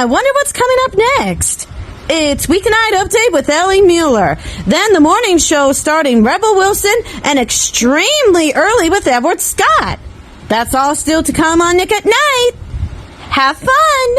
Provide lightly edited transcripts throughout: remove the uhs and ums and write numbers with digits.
I wonder what's coming up next. It's Weeknight Update with Ellie Muller. Then the morning show starting Rebel Wilson and extremely early with Edward Scott. That's all still to come on Nick at Night. Have fun!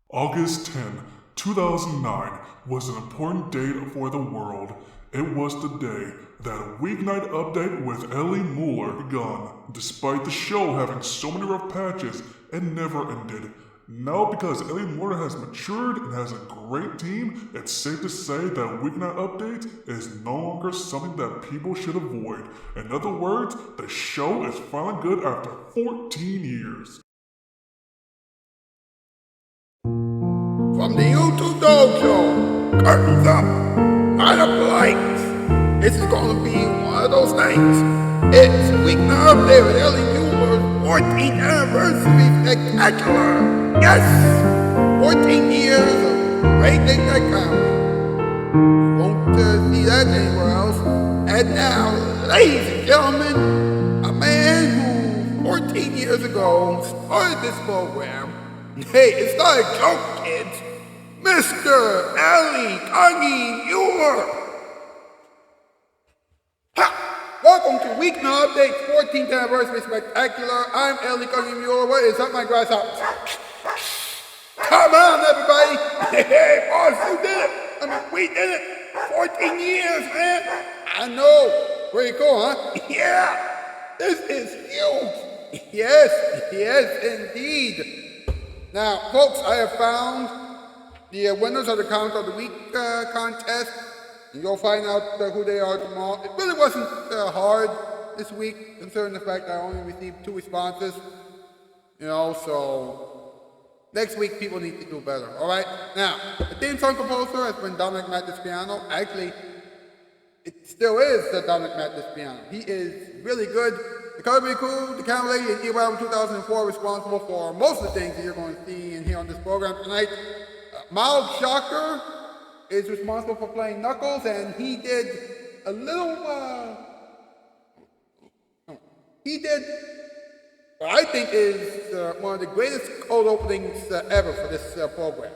August 10, 2009 was an important date for the world. It was the day that Weeknight Update with Ellie Muller began. Despite the show having so many rough patches, it never ended. Now, because Ellie Muller has matured and has a great team, it's safe to say that Weeknight Update is no longer something that people should avoid. In other words, the show is finally good after 14 years. From the YouTube Dog Show, curtains up, light up the lights. This is gonna be one of those things. It's Weeknight Update with Ellie Muller's 14th anniversary spectacular. Yes! 14 years of great late night comedy. You won't see that anywhere else. And now, ladies and gentlemen, a man who 14 years ago started this program. Hey, it's not a joke, kids. Mr. Ellie Muller. Ha! Welcome to Weeknight Update's 14th anniversary spectacular. I'm Ellie Muller. What is up, my grasshoppers? Come on, everybody! Hey, boss, you did it! I mean, we did it! 14 years, man! I know! Pretty cool, huh? Yeah! This is huge! Yes, indeed! Now, folks, I have found the winners of the Comment of the Week contest. And you'll find out who they are tomorrow. It really wasn't hard this week, considering the fact that I only received 2 responses. You know, so next week people need to do better, all right? Now, the theme song composer has been Dominic Mattis-Piano. Actually, it still is the Dominic Mattis-Piano. He is really good. The color be cool, the camera lady, and E-Album 2004 responsible for most of the things that you're going to see and hear on this program tonight. Mild Shocker is responsible for playing Knuckles, and he did a little, what I think is one of the greatest cold openings ever for this program.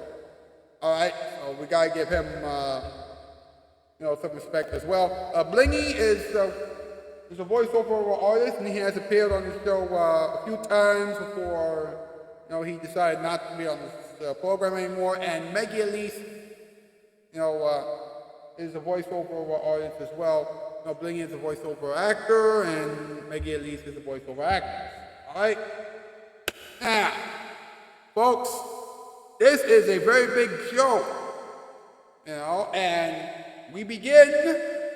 All right, so we gotta give him, some respect as well. Blingy is a voiceover artist, and he has appeared on the show a few times before, he decided not to be on this program anymore. And Maggie Elise, is a voiceover artist as well. Blingy is a voiceover actor, and Maggie Elise is a voiceover actress. All right? Now, folks, this is a very big show, and we begin,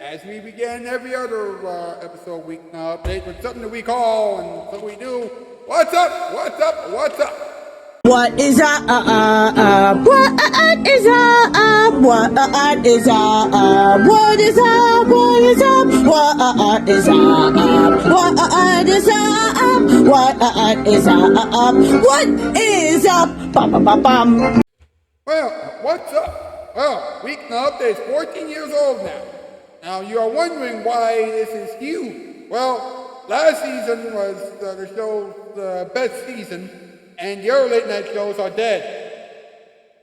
as we begin every other episode week now, update with something that we call, and so we do, what's up, what's up, what's up? What is up? What is up? What is up? What is up? What is up? What is up? What is up? What is up? What is up? Bum bum bum bum. Well, what's up? Well, Weeknight Update is 14 years old now. Now you are wondering why this is huge. Well, last season was the show's best season, and the other late night shows are dead.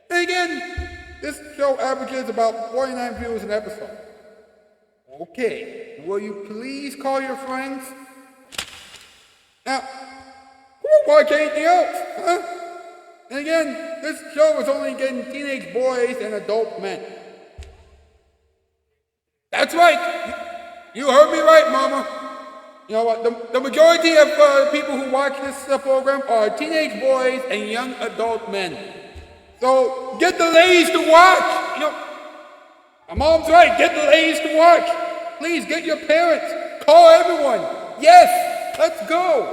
And again, this show averages about 49 views an episode. Okay, will you please call your friends? Now, who won't watch anything else, huh? And again, this show is only getting teenage boys and adult men. That's right. You heard me right, Mama. You know what? The majority of people who watch this program are teenage boys and young adult men. So get the ladies to watch. My mom's right. Get the ladies to watch. Please get your parents. Call everyone. Yes, let's go.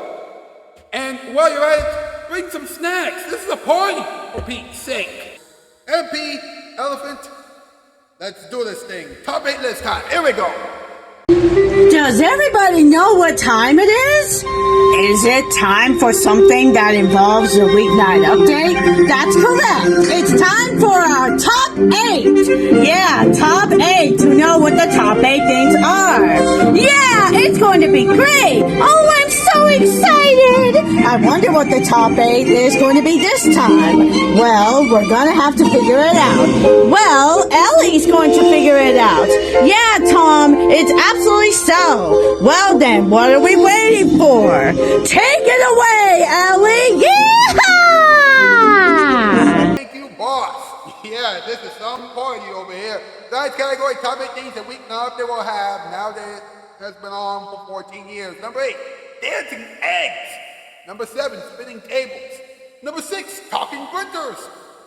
And while you're at it, bring some snacks. This is a party, for Pete's sake. MP, Elephant, let's do this thing. Top 8 list time. Here we go. Does everybody know what time it is? Is it time for something that involves the Weeknight Update? That's correct. It's time for our top 8. Yeah, top 8 to know what the top 8 things are. Yeah, it's going to be great. Oh, I'm so excited! I wonder what the top 8 is going to be this time. Well, we're gonna have to figure it out. Well, Ellie's going to figure it out. Yeah, Tom, it's absolutely so. Well then, what are we waiting for? Take it away, Ellie! Yeah! Thank you, boss. Yeah, this is some party over here. Tonight's category, top 8 things that Weeknight Update will have now that it has been on for 14 years. Number 8, dancing eggs. Number 7, spinning tables. Number 6, talking printers.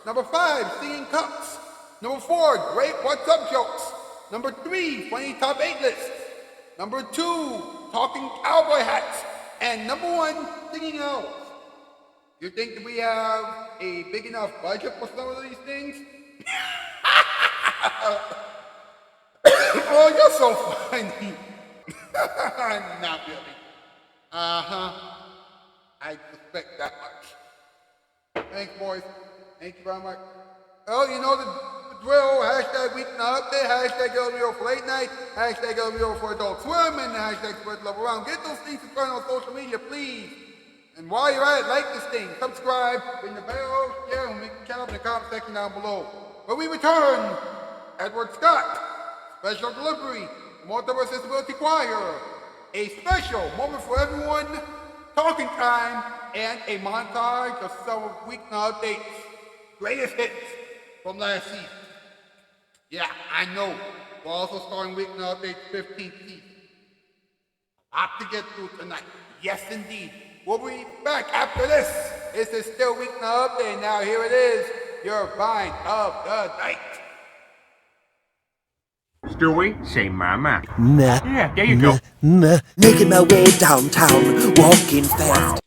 Number 5, singing cups. Number 4, great what's up jokes. Number 3, funny top 8 lists. Number 2, talking cowboy hats. And number 1, singing owls. You think that we have a big enough budget for some of these things? Oh, you're so funny. Not really. I suspect that much. Thanks, boys. Thank you very much. Well, you know the drill. Hashtag Weeknight Update. Hashtag LBO for late night. Hashtag LBO for adult swim. And hashtag spread love around. Get those things to turn on social media, please. And while you're at it, like this thing, subscribe, ring the bell, share, and we can count in the comment section down below. When we return, Edward Scott, special delivery, Multiple Accessibility Choir, a special moment for everyone, talking time, and a montage of some of Weeknight Update's greatest hits from last season. Yeah, I know. We're also starting Weeknight Update's 15th season. A lot to get through tonight. Yes, indeed. We'll be back after this. This is still Weeknight Update. Now here it is, your find of the night. Stewie, say mama. Nah. Yeah, there you go. Making my way downtown, walking fast.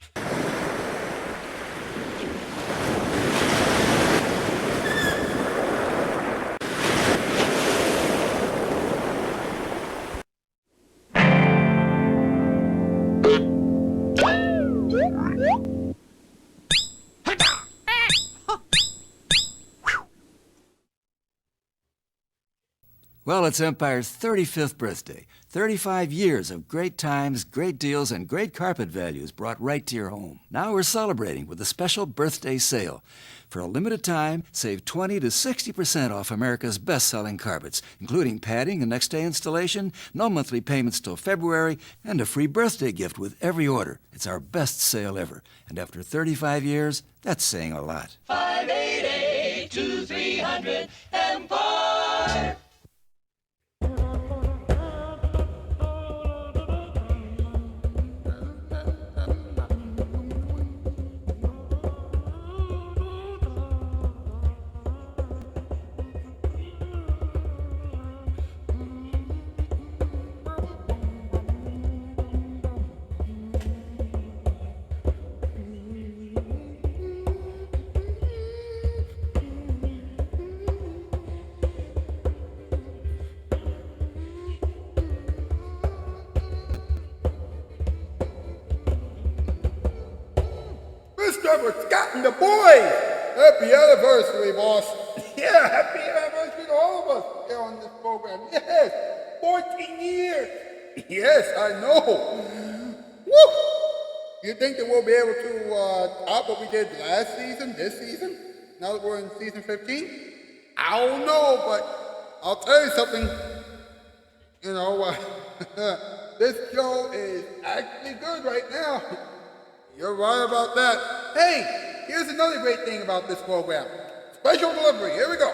Well, it's Empire's 35th birthday. 35 years of great times, great deals, and great carpet values brought right to your home. Now we're celebrating with a special birthday sale. For a limited time, save 20 to 60% off America's best-selling carpets, including padding and next-day installation, no monthly payments till February, and a free birthday gift with every order. It's our best sale ever. And after 35 years, that's saying a lot. 588-2300 Empire. Mr. Edward Scott and the boys! Happy anniversary, boss. Yeah, happy anniversary to all of us here on this program. Yes, 14 years. Yes, I know. Woo! You think that we'll be able to top what we did last season, this season, now that we're in season 15? I don't know, but I'll tell you something. You know, this show is actually good right now. You're right about that. Hey, here's another great thing about this program. Special delivery. Here we go.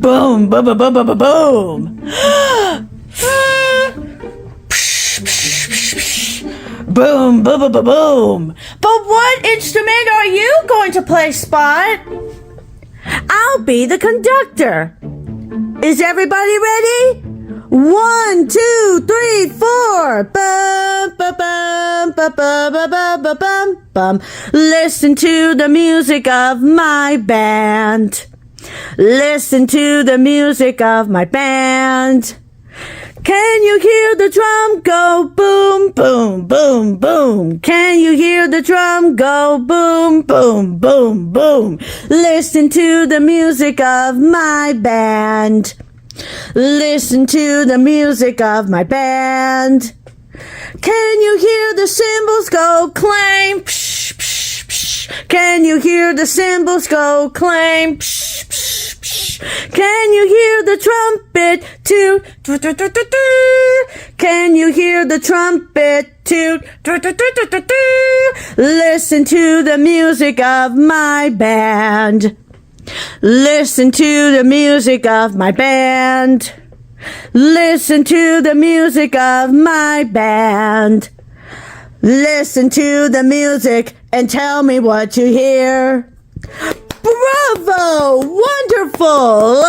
Boom, boom, boom, boom, boom, boom, boom. Boom, boom, boom, boom, boom. But what instrument are you going to play, Spot? I'll be the conductor. Is everybody ready? 1, 2, 3, 4. Bum, ba, bum, ba, ba, ba, ba, ba, bum, bum. Listen to the music of my band. Listen to the music of my band. Can you hear the drum go boom, boom, boom, boom? Can you hear the drum go boom, boom, boom, boom? Listen to the music of my band. Listen to the music of my band. Can you hear the cymbals go clang? Psh, psh, psh. Can you hear the cymbals go clang? Psh, psh, psh. Can you hear the trumpet toot? Toot, toot, toot, toot, toot. Can you hear the trumpet toot? Toot, toot, toot, toot, toot, toot. Listen to the music of my band. Listen to the music of my band. Listen to the music of my band. Listen to the music and tell me what you hear. Bravo! Wonderful!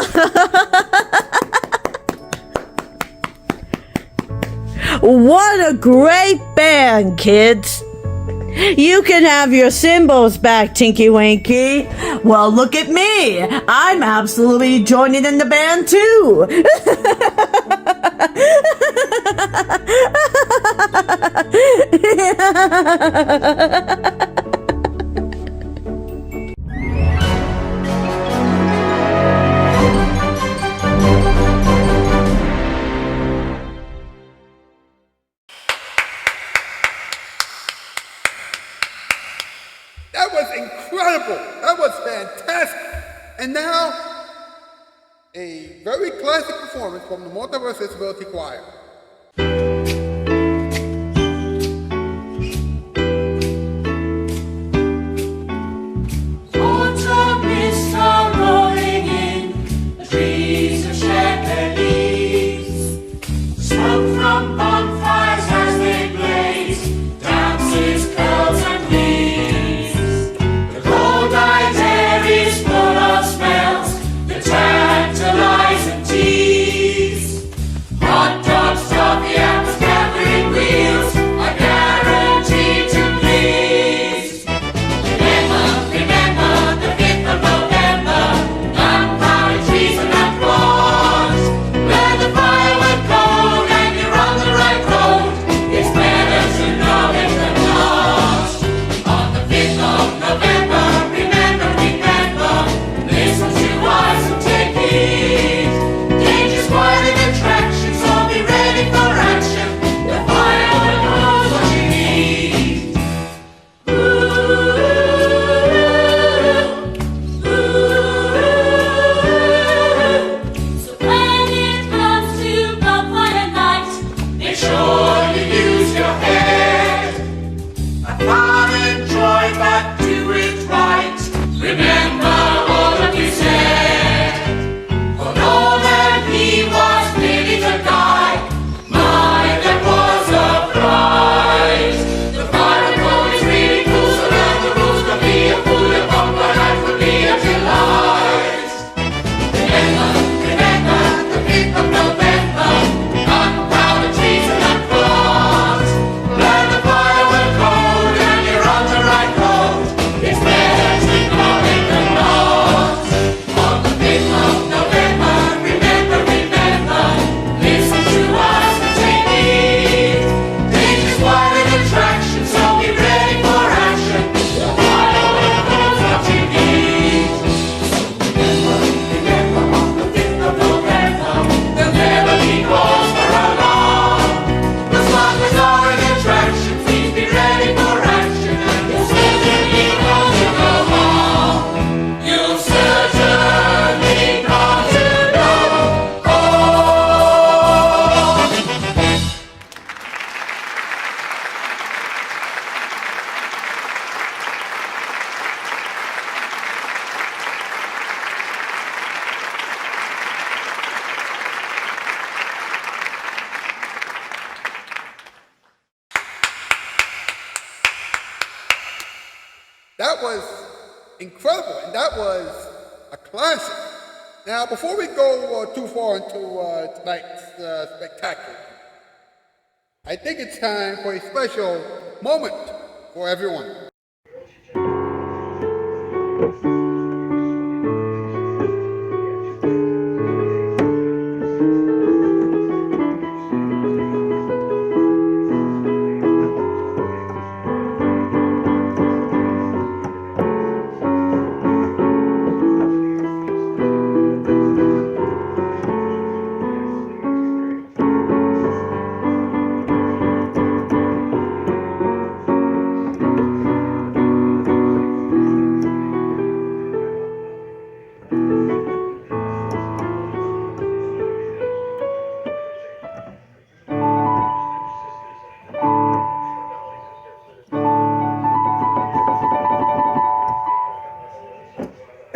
What a great band, kids! You can have your cymbals back, Tinky Winky. Well, look at me. I'm absolutely joining in the band, too. That was incredible. That was fantastic. And now, a very classic performance from the Multiverse Disability Choir. Autumn mists are rolling in, the trees are shed their leaves. Smoke from bonfires as they blaze, dances, curls, and leaves. The cold night air is full of smells that tantalize and tease. Hot dogs That was incredible, and that was a classic. Now, before we go too far into tonight's spectacular, I think it's time for a special moment for everyone.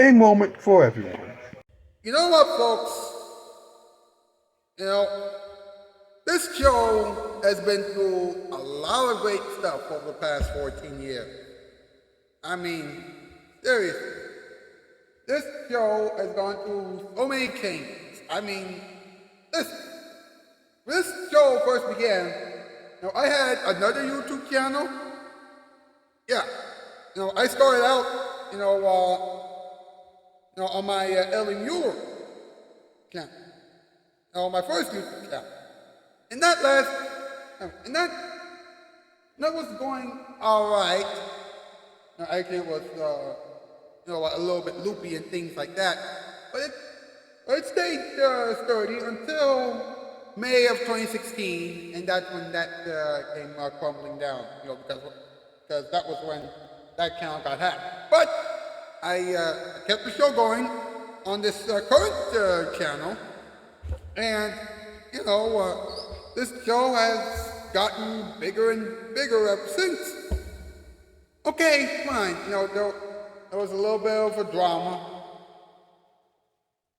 A moment for everyone. You know what, folks? You know, this show has been through a lot of great stuff over the past 14 years. I mean, seriously. This show has gone through so many changes. I mean, listen. When this show first began, you know, I had another YouTube channel. Yeah. You know, I started out, on my Ellie Muller channel. My first YouTube channel. And that was going alright. Actually it was, a little bit loopy and things like that. But it stayed sturdy until May of 2016, and that's when that came crumbling down, because that was when that channel got hacked. But I kept the show going on this current channel, and this show has gotten bigger and bigger ever since. Okay, fine. There was a little bit of a drama,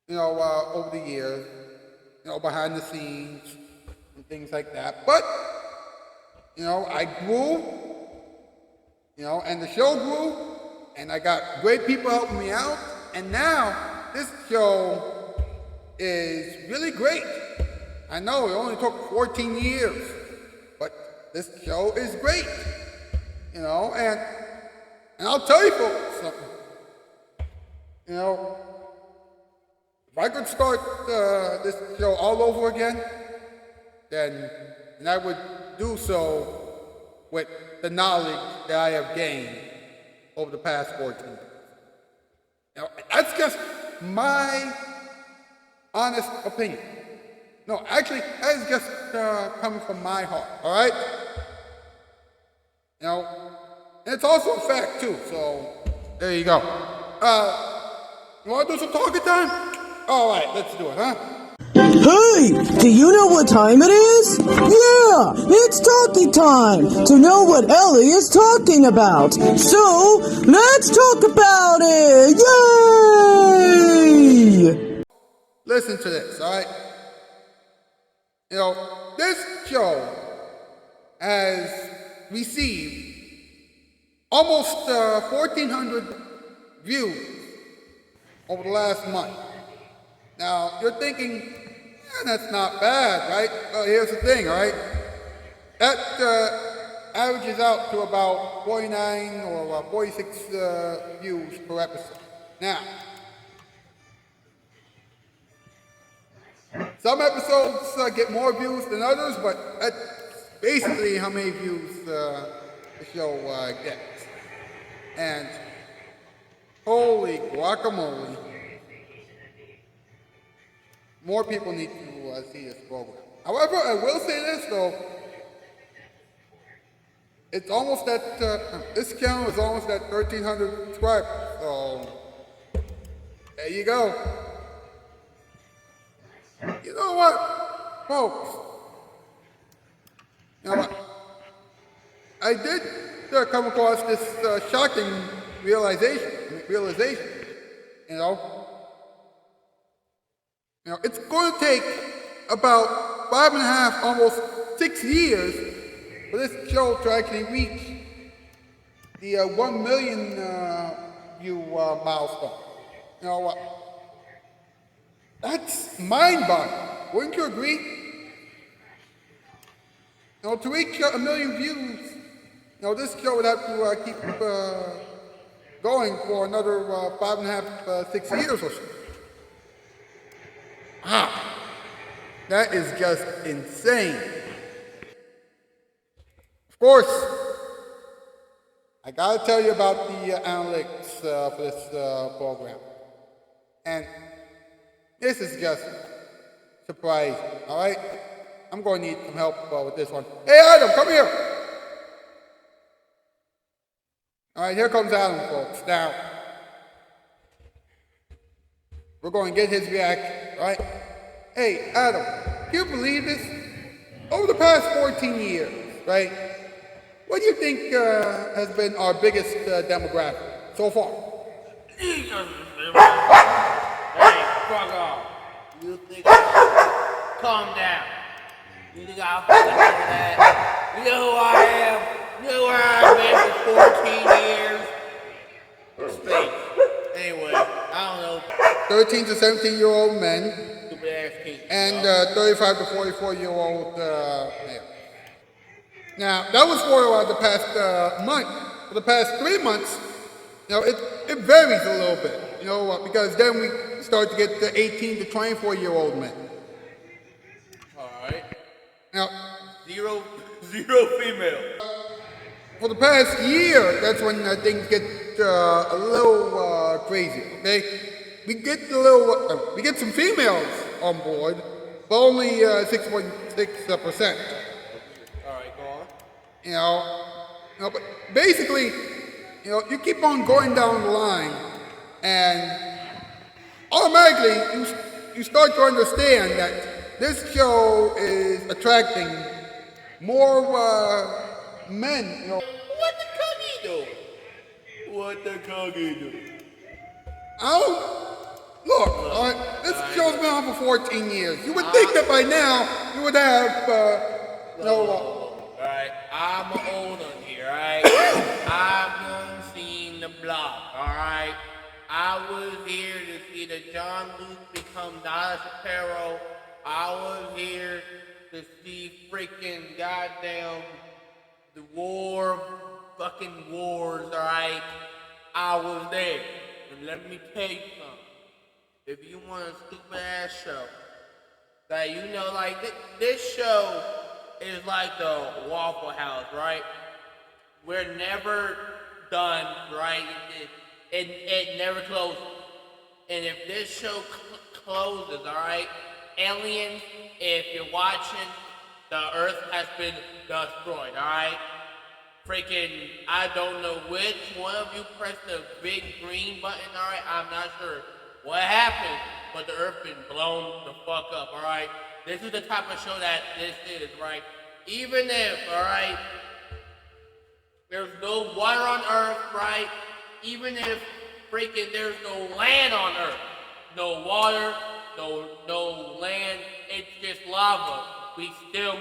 over the years, behind the scenes and things like that. But I grew, and the show grew. And I got great people helping me out, and now this show is really great. I know it only took 14 years, but this show is great, and I'll tell you folks something. If I could start this show all over again, then I would do so with the knowledge that I have gained over the past 14 years. That's just my honest opinion. No, actually, that is just coming from my heart, all right? And it's also a fact, too, so there you go. You want to do some talking time? All right, let's do it, huh? Hey, do you know what time it is? Yeah, it's talkie time to know what Ellie is talking about. So, let's talk about it. Yay! Listen to this, all right? This show has received almost 1,400 views over the last month. Now, you're thinking, that's not bad, right? Well, here's the thing, all right? That averages out to about 49 or 46 views per episode. Now, some episodes get more views than others, but that's basically how many views the show gets. And holy guacamole, more people need to see this program. However, I will say this though, it's almost at, this channel is almost at 1,300 subscribers, so there you go. You know what, folks? You know what? I did come across this shocking realization. It's going to take about 5.5, almost 6 years for this show to actually reach the 1 million view milestone. You know what? That's mind-boggling. Wouldn't you agree? You know, to reach 1 million views, you know, this show would have to keep going for another 5.5, 6 years or so. Wow, that is just insane. Of course, I gotta tell you about the analytics for this program. And this is just surprising, alright? I'm going to need some help with this one. Hey Adam, come here! Alright, here comes Adam, folks. Now, we're going to get his reaction, right? Hey Adam, can you believe this? Over the past 14 years, right? What do you think has been our biggest demographic so far? Hey, fuck off. You think calm down. You think I'll fucking do that? You know who I am? You know where I've been for 14 years? Space. Anyway, I don't know. 13 to 17-year-old men Stupid ass kids. and 35 to 44-year-old males. Now, that was for the past month. For the past 3 months, you know, it varies a little bit, you know, because then we start to get the 18 to 24-year-old men. Alright. Now, Zero female. for the past year, that's when things get a little crazy, okay? We get some females on board, but only 6.6%. Alright, go on. You know, but basically, you know, you keep on going down the line, and automatically you start to understand that this show is attracting more men. You know, What the cookie do? What the cookie do? look, this show's been on for 14 years. You would think that by now you would have, Alright, I'm an old one here, alright? I've done seen the block, alright? I was here to see the John Luke become Donna Shapiro. I was here to see freaking goddamn the fucking wars, alright? I was there. And let me tell you something. If you want a stupid ass show, that you know, like this show is like the Waffle House, right? We're never done, right? It never closes. And if this show closes, all right, aliens, if you're watching, the Earth has been destroyed, all right? Freaking, I don't know which one of you pressed the big green button, all right? I'm not sure what happened, but the Earth been blown the fuck up, all right? This is the type of show that this is, right? Even if, all right, there's no water on Earth, right? Even if freaking there's no land on Earth, no water, no land, it's just lava. We still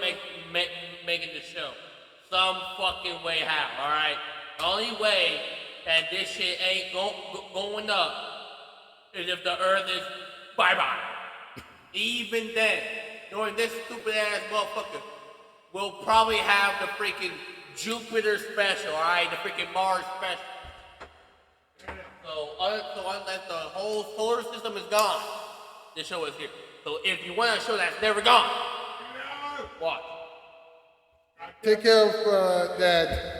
making the show. Some fucking way how, all right? The only way that this shit ain't going up is if the Earth is bye-bye. Even then, knowing this stupid ass motherfucker will probably have the freaking Jupiter special, alright? The freaking Mars special. So unless the whole solar system is gone, this show is here. So if you want a show that's never gone, watch. take care of Dad.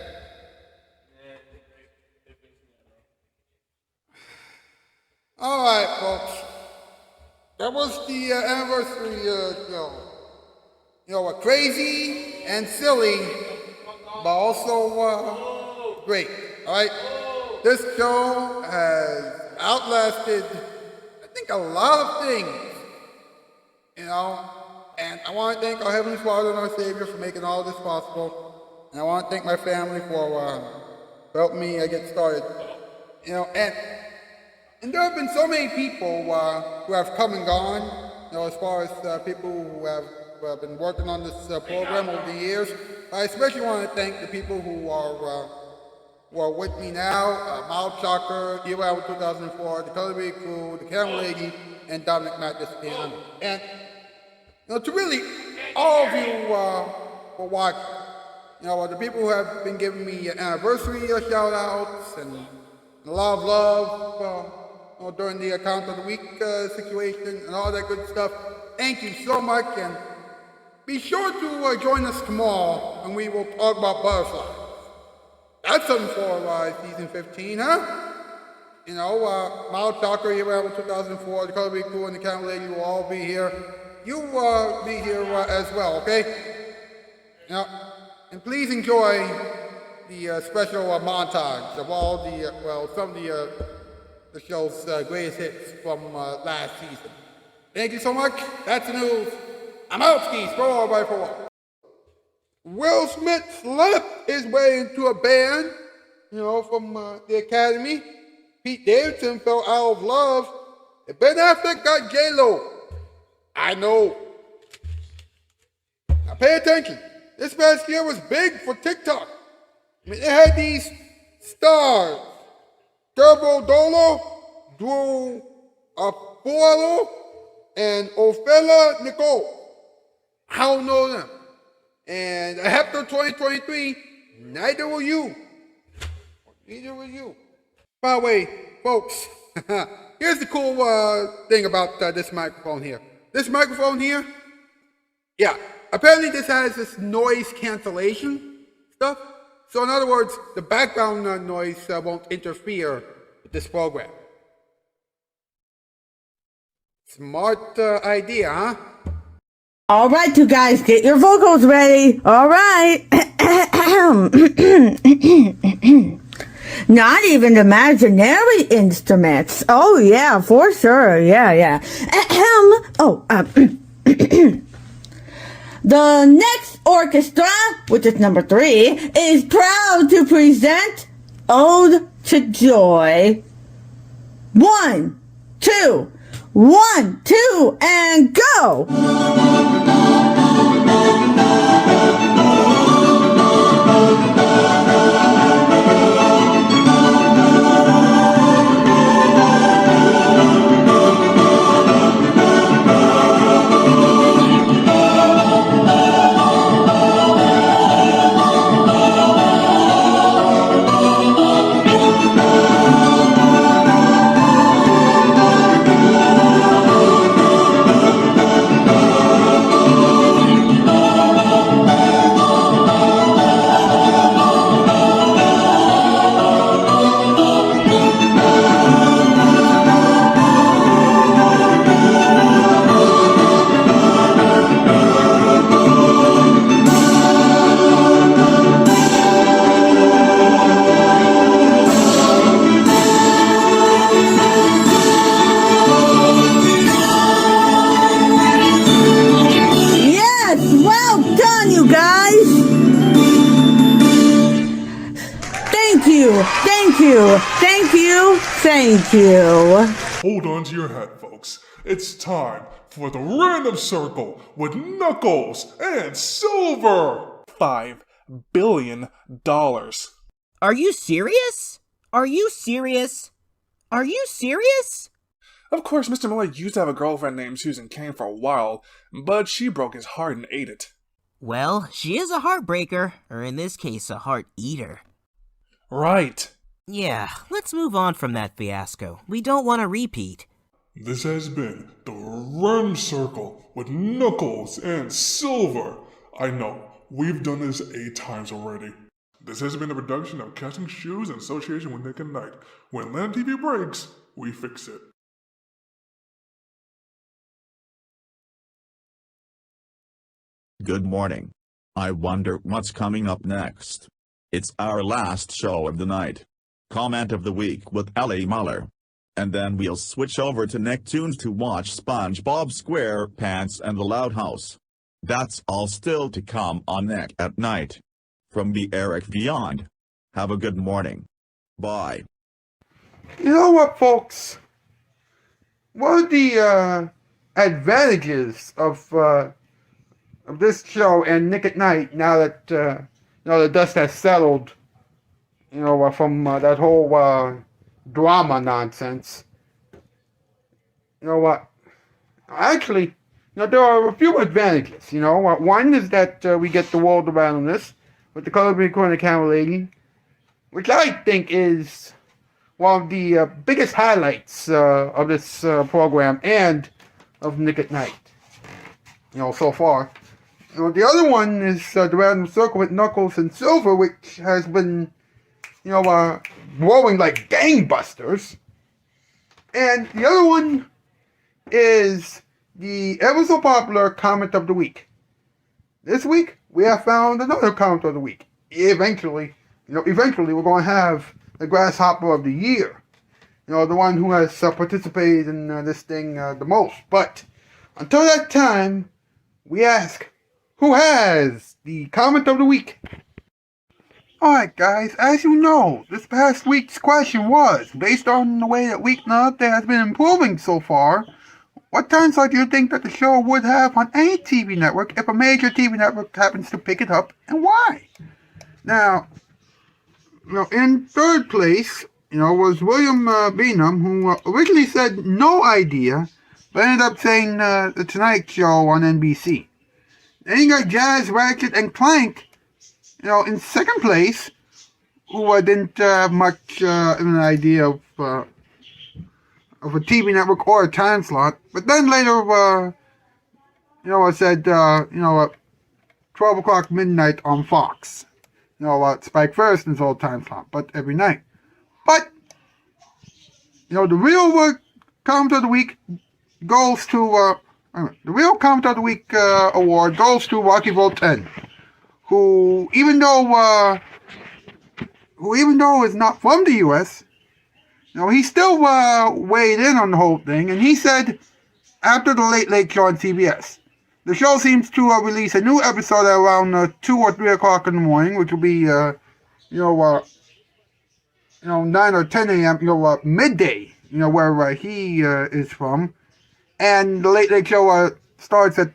All right, folks. That was the anniversary show. You know, crazy and silly, but also great. All right. This show has outlasted, I think, a lot of things. You know, and I want to thank our Heavenly Father and our Savior for making all this possible. And I want to thank my family for helping me get started. You know, and there have been so many people who have come and gone, you know, as far as people who have been working on this program over the years. I especially want to thank the people who are who are with me now, Miles Shocker, Year 2004, the Color Bee Crew, the Camera Lady, and Dominic Mathis and to really all of you for watching. The people who have been giving me anniversary shout outs and a lot of love during the account of the week situation and all that good stuff. Thank you so much, and be sure to join us tomorrow and we will talk about butterflies. That's something for season 15, huh? Miles Shocker, Year 2004, the Color Bee Crew, and the Camera Lady will all be here. You be here as well, okay? And please enjoy the special montage of all some of the show's greatest hits from last season. Thank you so much. That's the news. I'm out, skis. For all, everybody, for all. Will Smith slept his way into a band, from the Academy. Pete Davidson fell out of love. And Ben Affleck got J-Lo. I know. Now pay attention. This past year was big for TikTok. I mean, they had these stars. Turbo Dolo, Drew Apollo, and Ophela Nicole. I don't know them. And after 2023, neither will you. Neither will you. By the way, folks, here's the cool thing about this microphone here. This microphone here, apparently this has this noise cancellation stuff. So in other words, the background noise won't interfere with this program. Smart idea, huh? All right, you guys, get your vocals ready. All right. Not even imaginary instruments. Oh, yeah, for sure. Yeah. The next orchestra, which is number 3, is proud to present Ode to Joy. 1, 2, 1, 2, and go! Thank you. Hold on to your hat, folks. It's time for the Random Circle with Knuckles and Silver. $5 billion. Are you serious? Are you serious? Are you serious? Of course, Mr. Muller used to have a girlfriend named Susan Kane for a while, but she broke his heart and ate it. Well, she is a heartbreaker, or in this case, a heart eater. Right. Yeah, let's move on from that fiasco. We don't want a repeat. This has been the Random Circle with Knuckles and Silver. I know, we've done this 8 times already. This has been a production of Casting Shoes in association with Nick and Knight. When Land TV breaks, we fix it. Good morning. I wonder what's coming up next. It's our last show of the night. Comment of the week with Ellie Muller. And then we'll switch over to Nicktoons to watch SpongeBob SquarePants and the Loud House. That's all still to come on Nick at Night. From the Eric Beyond. Have a good morning. Bye. You know what, folks? One of the advantages of this show and Nick at Night, now that the dust has settled, from that whole drama nonsense. You know what? Actually, there are a few advantages. One is that we get the world around this with the color recording camera lady, which I think is one of the biggest highlights of this program and of Nick at Night. So far. The other one is the Random Circle with Knuckles and Silver, which has been, growing like gangbusters. And the other one is the ever so popular comment of the week. This week, we have found another comment of the week. Eventually we're going to have the grasshopper of the year. The one who has participated in this thing the most. But until that time, we ask, who has the comment of the week? Alright guys, as you know, this past week's question was, based on the way that Weeknight has been improving so far, what time slot do you think that the show would have on any TV network if a major TV network happens to pick it up, and why? Now, in third place, was William Beanham, who originally said no idea, but ended up saying The Tonight Show on NBC. Then you got Jazz, Ratchet, and Clank, in second place, who didn't have much of an idea of a TV network or a time slot. But then later, I said, 12 o'clock midnight on Fox. Spike Ferrison's old time slot, but every night. But, the real comment of the week goes to, the real comment of the week award goes to Rocky Volt 10, who even though is not from the U.S., he still weighed in on the whole thing, and he said, after the Late Late Show on CBS, the show seems to release a new episode at around 2 or 3 o'clock in the morning, which will be, 9 or 10 a.m., midday, where he is from. And the Late Late Show starts at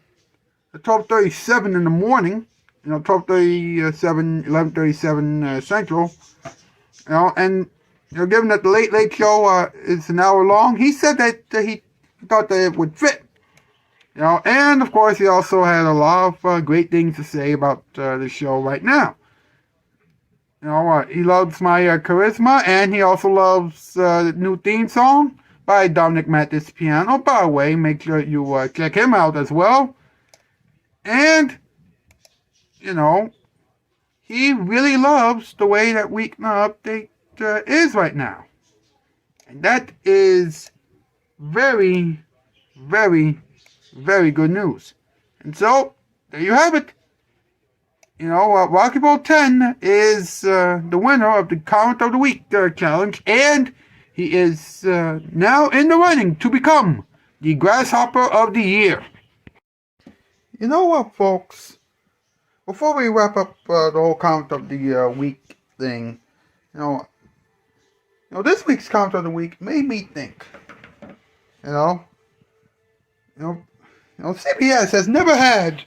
12:37 in the morning, 12:37, 11:37 Central, and given that the Late Late Show is an hour long, he said that he thought that it would fit. And of course he also had a lot of great things to say about the show right now. He loves my charisma, and he also loves the new theme song by Dominic Mathis Piano. By the way, make sure you check him out as well. And, he really loves the way that Weeknight Update is right now. And that is very, very, very good news. And so, there you have it. Rocky Bowl 10 is the winner of the Comment of the Week challenge, and he is now in the running to become the Grasshopper of the Year. You know what, folks? Before we wrap up the whole Comment of the Week thing, this week's Comment of the Week made me think. CBS has never had,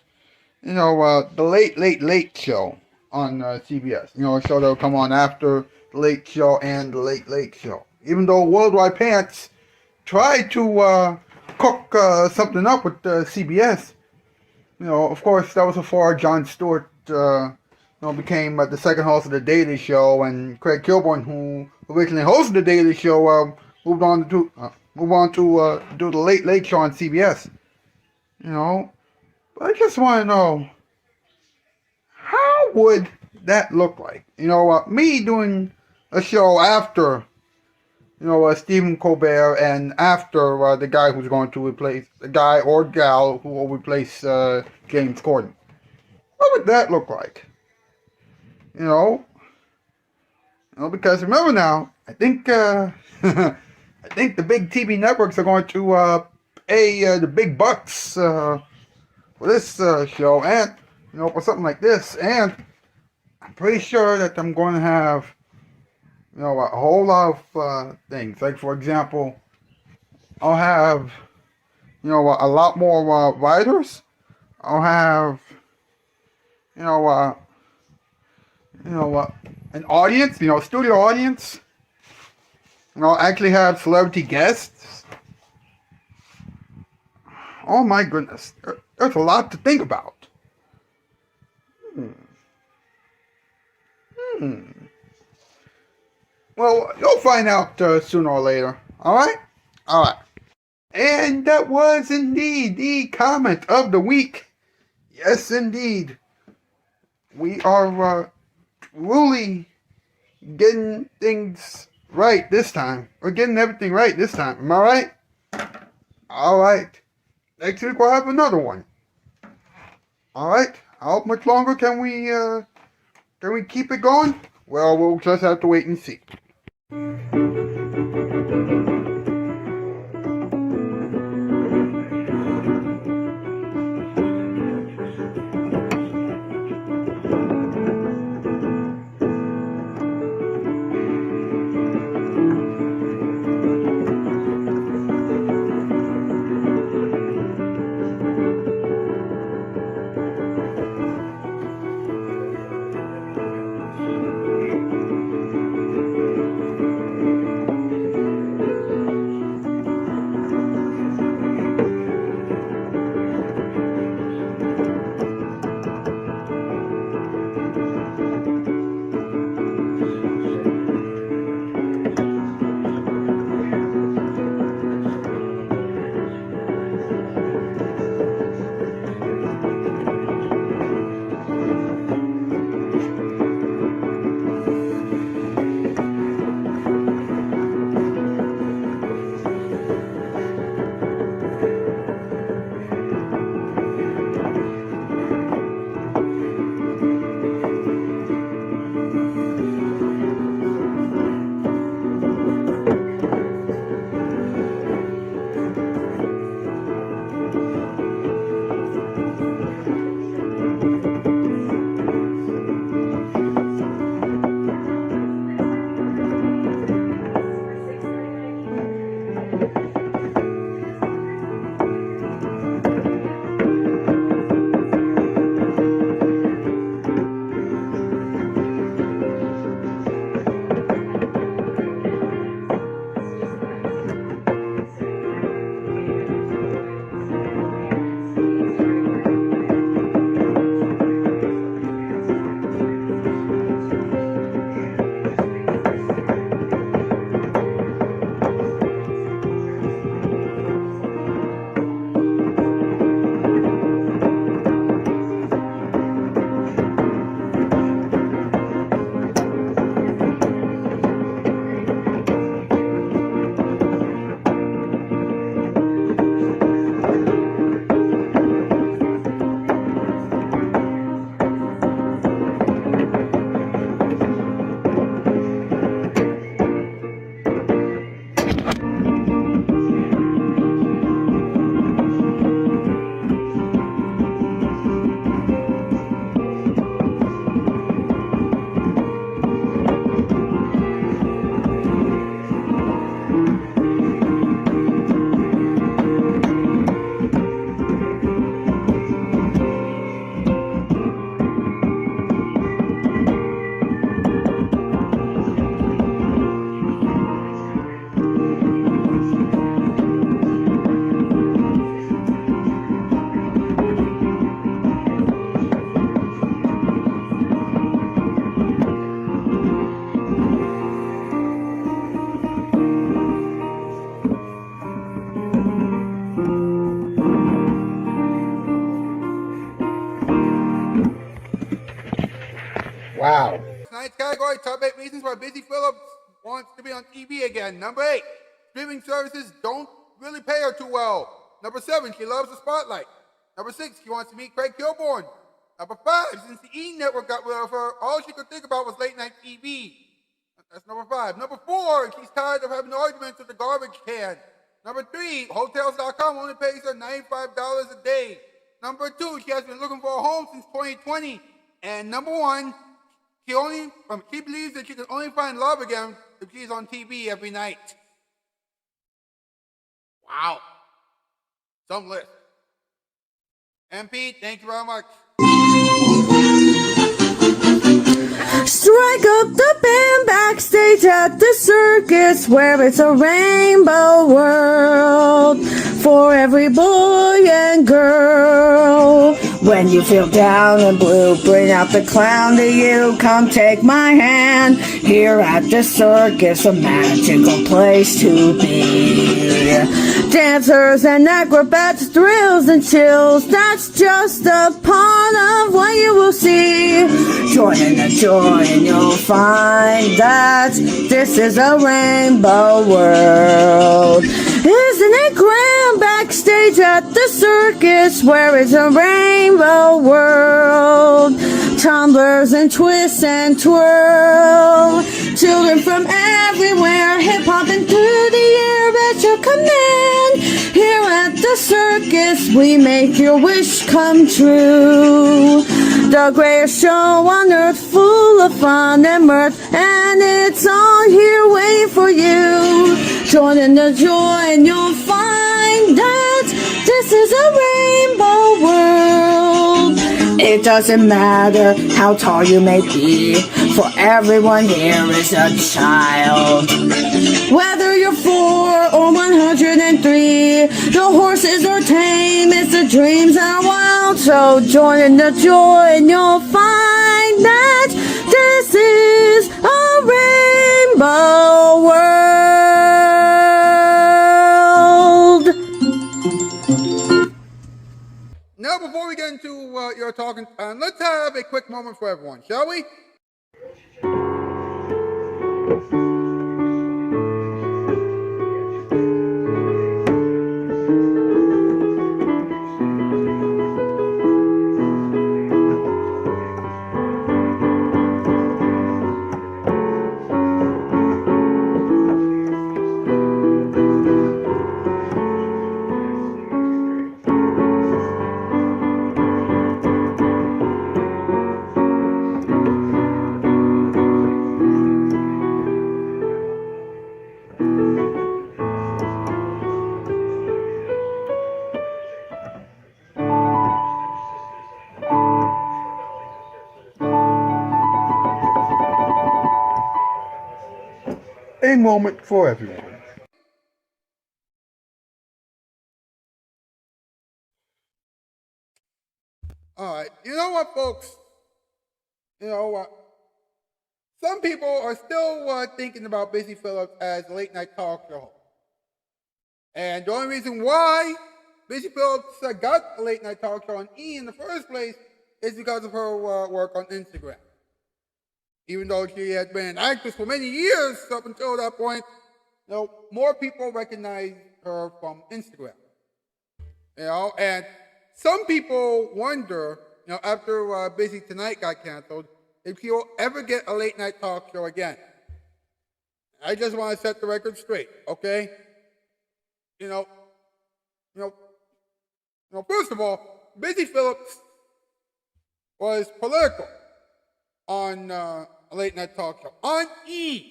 the Late Late Late Show on CBS. A show that will come on after the Late Show and the Late Late Show. Even though Worldwide Pants tried to cook something up with CBS. Of course, that was before Jon Stewart became the second host of The Daily Show, and Craig Kilborn, who originally hosted The Daily Show, moved on to do the Late Late Show on CBS. But I just want to know, how would that look like? Me doing a show after, Stephen Colbert, and after the guy who's going to replace, the guy or gal who will replace James Corden. What would that look like? Because remember now, I think I think the big TV networks are going to pay the big bucks for this show, and for something like this, and I'm pretty sure that I'm going to have a whole lot of things. Like, for example, I'll have a lot more writers. I'll have an audience, studio audience. Actually have celebrity guests. Oh my goodness, there's a lot to think about. Well, you'll find out sooner or later. Alright? Alright. And that was indeed the comment of the week. Yes, indeed. We are really getting things right this time. We're getting everything right this time. Am I right? Alright. Next week we'll have another one. Alright. How much longer can we keep it going? Well, we'll just have to wait and see. Wow. Tonight's category, top 8 reasons why Busy Phillips wants to be on TV again. Number 8, streaming services don't really pay her too well. Number 7, she loves the spotlight. Number 6, she wants to meet Craig Kilborn. Number 5, since the E! Network got rid of her, all she could think about was late night TV. That's number 5. Number 4, she's tired of having arguments with the garbage can. Number 3, Hotels.com only pays her $95 a day. Number 2, she has been looking for a home since 2020. And number 1, she believes that she can only find love again if she's on TV every night. Wow. Some list. MP, thank you very much. Strike up the band backstage at the circus where it's a rainbow world for every boy and girl. When you feel down and blue, bring out the clown to you. Come take my hand here at the circus, a magical place to be. Dancers and acrobats, thrills and chills, that's just a part of what you will see. Join in the joy and you'll find that this is a rainbow world. Isn't it grand backstage at the circus where it's a rainbow world? Tumblers and twists and twirl, children from everywhere hip-hopping through the air at your command. Here at the circus we make your wish come true. The greatest show on earth, full of fun and mirth, and it's all here waiting for you. Join in the joy and you'll find that this is a rainbow world. It doesn't matter how tall you may be, for everyone here is a child. Whether you're 4 or 103, the horses are tame, it's the dreams that are wild. So join in the joy and you'll find that this is a rainbow world. Now, before we get into your talking time, let's have a quick moment for everyone, shall we? A moment for everyone. Alright, you know what, folks? You know what? Some people are still thinking about Busy Phillips as a late night talk show. And the only reason why Busy Phillips got a late night talk show on E in the first place is because of her work on Instagram. Even though she had been an actress for many years up until that point, you know, more people recognize her from Instagram. You know, and some people wonder, you know, after Busy Tonight got canceled, if she'll ever get a late night talk show again. I just want to set the record straight, okay? First of all, Busy Phillips was political on a late night talk show on E,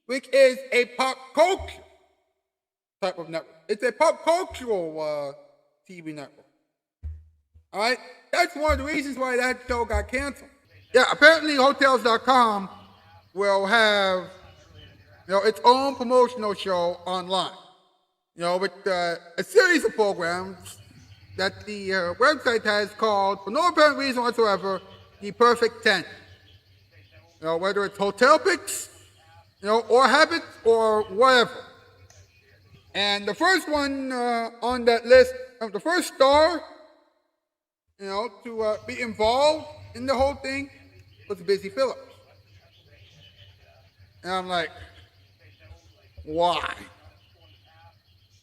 which is a pop culture type of network. It's a pop cultural TV network. All right, that's one of the reasons why that show got canceled. Yeah, apparently Hotels.com will have, you know, its own promotional show online. You know, with a series of programs that the website has called, for no apparent reason whatsoever, the Perfect 10. You know, whether it's hotel picks, you know, or habits, or whatever. And the first one on that list, the first star, you know, to be involved in the whole thing was Busy Phillips. And I'm like, why?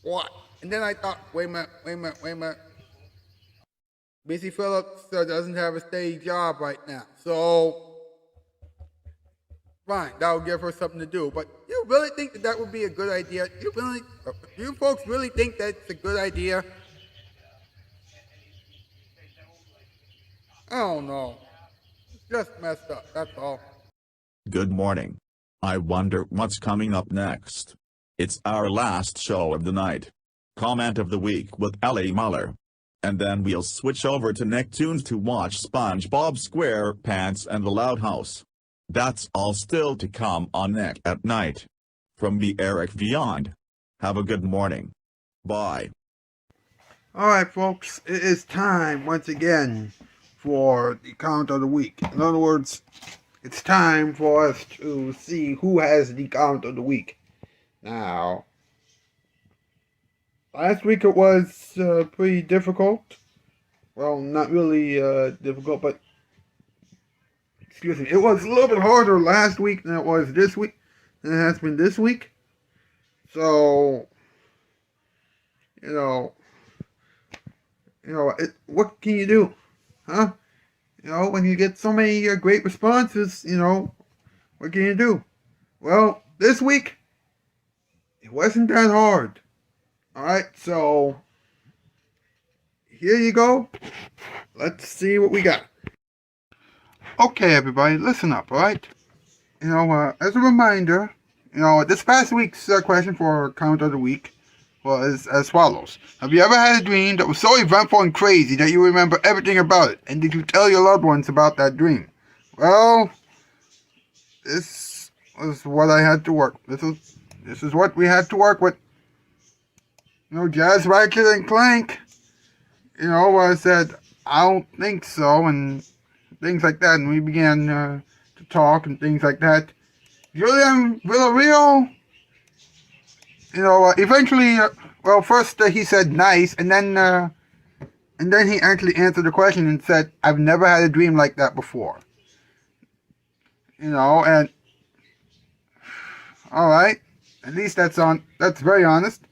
What? And then I thought, wait a minute. Busy Phillips doesn't have a steady job right now. So, fine, that will give her something to do. But you really think that would be a good idea? You folks really think that's a good idea? I don't know. It's just messed up, that's all. Good morning. I wonder what's coming up next. It's our last show of the night. Comment of the week with Ellie Muller. And then we'll switch over to Nicktoons to watch SpongeBob SquarePants and the Loud House. That's all still to come on Nick at Night. From the Eric Beyond. Have a good morning. Bye. Alright, folks, it is time once again for the comment of the week. In other words, it's time for us to see who has the comment of the week. Now, last week it was pretty difficult. Well, not really difficult, but excuse me, it was a little bit harder last week than it was this week, than it has been this week. So, what can you do? Huh? When you get so many great responses, what can you do? Well, this week, it wasn't that hard. Alright, so, here you go. Let's see what we got. Okay, everybody, listen up, alright? As a reminder, this past week's question for comment of the week was as follows. Have you ever had a dream that was so eventful and crazy that you remember everything about it? And did you tell your loved ones about that dream? Well, this was what I had to work. This is what we had to work with. Jazz, Ratchet, and Clank. I said, I don't think so, and things like that. And we began to talk and things like that. Julian Villarreal, eventually, first he said nice, and then he actually answered the question and said, I've never had a dream like that before. And, alright, at least that's very honest.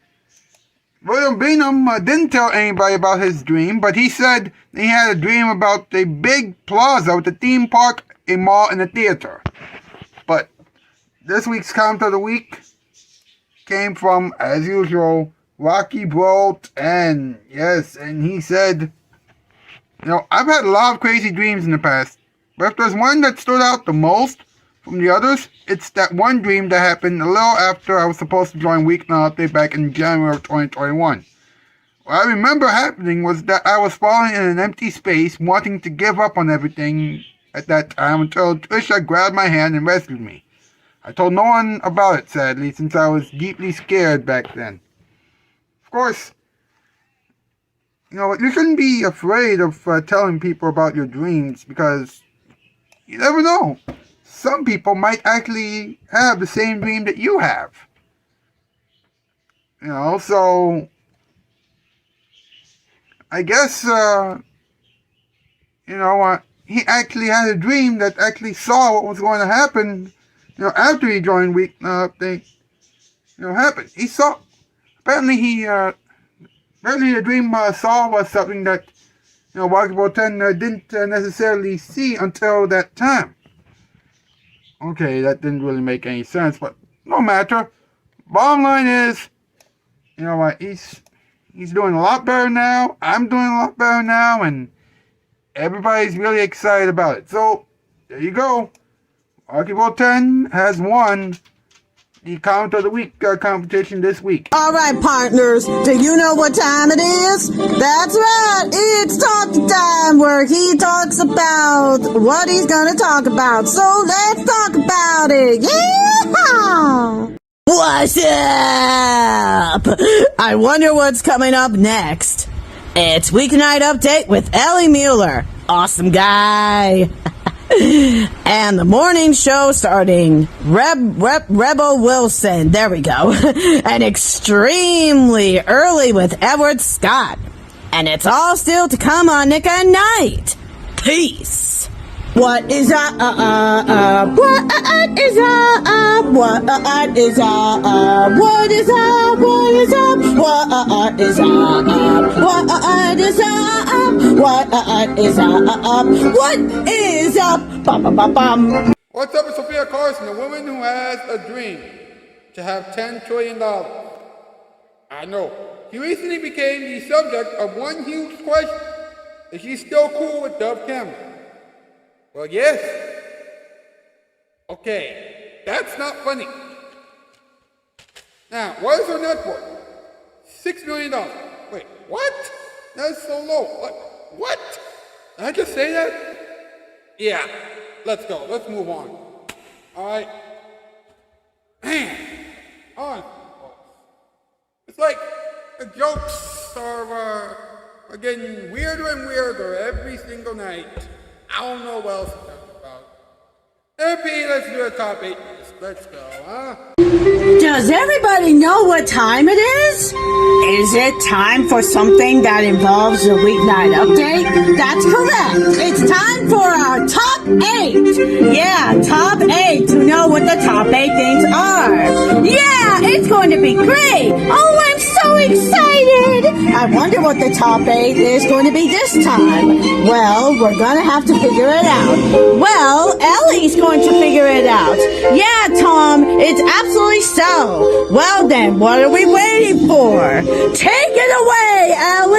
William Beanham didn't tell anybody about his dream, but he said he had a dream about a big plaza with a theme park, a mall, and a theater. But this week's comment of the week came from, as usual, Rocky Bolt, and he said, I've had a lot of crazy dreams in the past, but if there's one that stood out the most from the others, it's that one dream that happened a little after I was supposed to join Weeknight Update back in January of 2021. What I remember happening was that I was falling in an empty space, wanting to give up on everything at that time until Trisha grabbed my hand and rescued me. I told no one about it, sadly, since I was deeply scared back then. Of course, you shouldn't be afraid of telling people about your dreams, because you never know. Some people might actually have the same dream that you have. So I guess, he actually had a dream that actually saw what was going to happen, after he joined Weeknight Update, happened. He saw, apparently the dream saw was something that, Walkable 10 didn't necessarily see until that time. Okay, that didn't really make any sense, but no matter. Bottom line is, he's doing a lot better now. I'm doing a lot better now, and everybody's really excited about it. So, there you go. Archibald 10 has won the comment of the week competition this week. All right, partners, do you know what time it is? That's right, it's talk time, where he talks about what he's gonna talk about. So let's talk about it. Yeah! What's up? I wonder what's coming up next. It's Weeknight Update with Ellie Muller. Awesome guy. And the morning show starting Rebel Wilson, there we go, and extremely early with Edward Scott. And it's all still to come on Nick at Night. Peace. What is up? What is up? What is up? What is up? What is up? What is up? What is up? What is up? What is up? Bum bum bum bum. What's up with Sophia Carson, a woman who has a dream to have $10 trillion? I know. She recently became the subject of one huge question. Is she still cool with Dove Cameron? Well, yes. Okay, that's not funny. Now, what is her net worth? $6 million. Wait, what? That's so low. What? Did I just say that? Yeah, let's go. Let's move on. Alright? Man, honestly, it's like the jokes are getting weirder and weirder every single night. I don't know what else to talk about. Maybe let's do a top 8 list. Let's go, huh? Does everybody know what time it is? Is it time for something that involves a weeknight update? That's correct. It's time for our top 8. Yeah, top 8 to know what the top 8 things are. Yeah, it's going to be great. Oh, I'm so excited. I wonder what the top 8 is going to be this time. Well, we're going to have to figure it out. Well, Ellie's going to figure it out. Yeah, Tom, it's absolutely so. Well then, what are we waiting for? Take it away, Ellie!